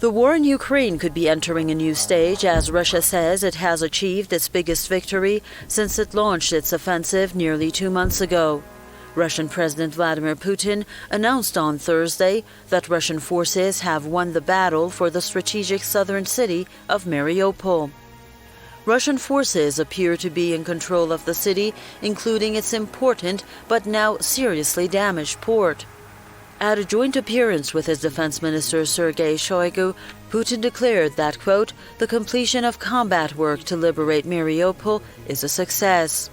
The war in Ukraine could be entering a new stage as Russia says it has achieved its biggest victory since it launched its offensive nearly 2 months ago. Russian President Vladimir Putin announced on Thursday that Russian forces have won the battle for the strategic southern city of Mariupol. Russian forces appear to be in control of the city, including its important but now seriously damaged port. At a joint appearance with his defense minister Sergei Shoigu, Putin declared that, quote, the completion of combat work to liberate Mariupol is a success.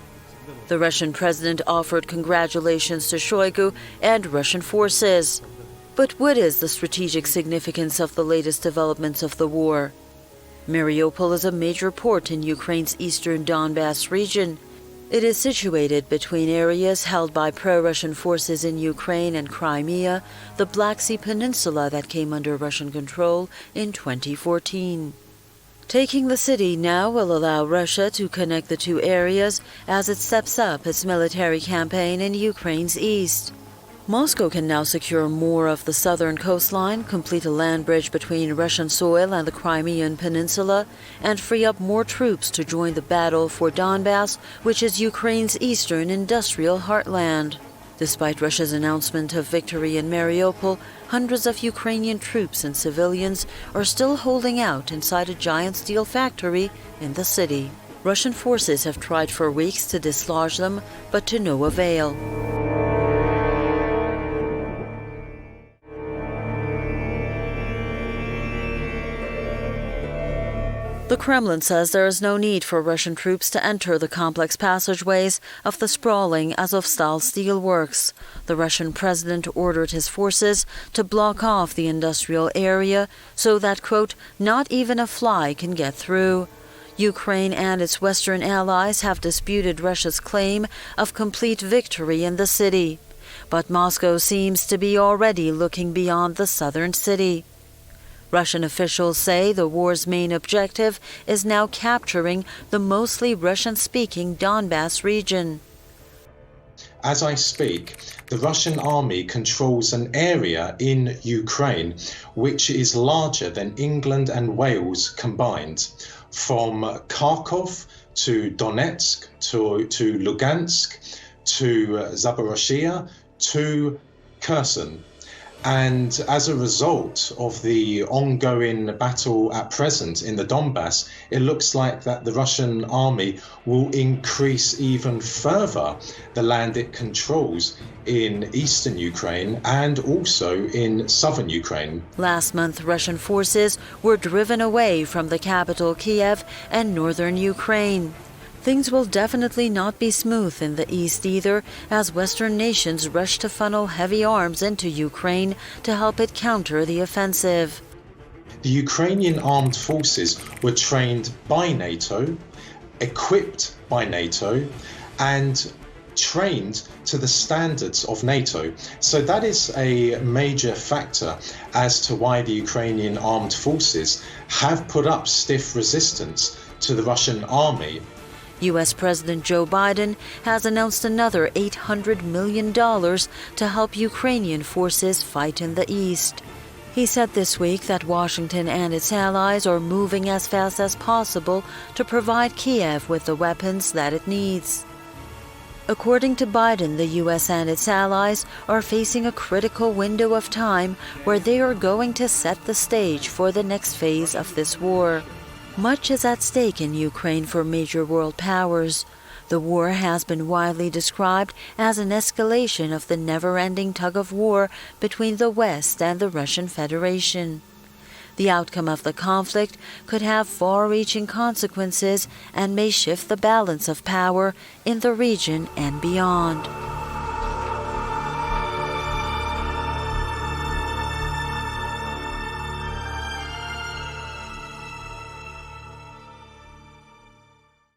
The Russian president offered congratulations to Shoigu and Russian forces. But what is the strategic significance of the latest developments of the war? Mariupol is a major port in Ukraine's eastern Donbass region. It is situated between areas held by pro-Russian forces in Ukraine and Crimea, the Black Sea Peninsula that came under Russian control in 2014. Taking the city now will allow Russia to connect the two areas as it steps up its military campaign in Ukraine's east. Moscow can now secure more of the southern coastline, complete a land bridge between Russian soil and the Crimean Peninsula, and free up more troops to join the battle for Donbass, which is Ukraine's eastern industrial heartland. Despite Russia's announcement of victory in Mariupol, hundreds of Ukrainian troops and civilians are still holding out inside a giant steel factory in the city. Russian forces have tried for weeks to dislodge them, but to no avail. The Kremlin says there is no need for Russian troops to enter the complex passageways of the sprawling Azovstal steelworks. The Russian president ordered his forces to block off the industrial area so that, quote, not even a fly can get through. Ukraine and its Western allies have disputed Russia's claim of complete victory in the city. But Moscow seems to be already looking beyond the southern city. Russian officials say the war's main objective is now capturing the mostly Russian-speaking Donbass region. As I speak, the Russian army controls an area in Ukraine which is larger than England and Wales combined, from Kharkov to Donetsk to Lugansk to Zaporozhye to Kherson. And as a result of the ongoing battle at present in the Donbass, it looks like that the Russian army will increase even further the land it controls in eastern Ukraine and also in southern Ukraine. Last month, Russian forces were driven away from the capital Kiev and northern Ukraine. Things will definitely not be smooth in the east either, as Western nations rush to funnel heavy arms into Ukraine to help it counter the offensive. The Ukrainian armed forces were trained by NATO, equipped by NATO, and trained to the standards of NATO. So that is a major factor as to why the Ukrainian armed forces have put up stiff resistance to the Russian army. U.S. President Joe Biden has announced another $800 million to help Ukrainian forces fight in the east. He said this week that Washington and its allies are moving as fast as possible to provide Kiev with the weapons that it needs. According to Biden, the U.S. and its allies are facing a critical window of time where they are going to set the stage for the next phase of this war. Much is at stake in Ukraine for major world powers. The war has been widely described as an escalation of the never-ending tug-of-war between the West and the Russian Federation. The outcome of the conflict could have far-reaching consequences and may shift the balance of power in the region and beyond.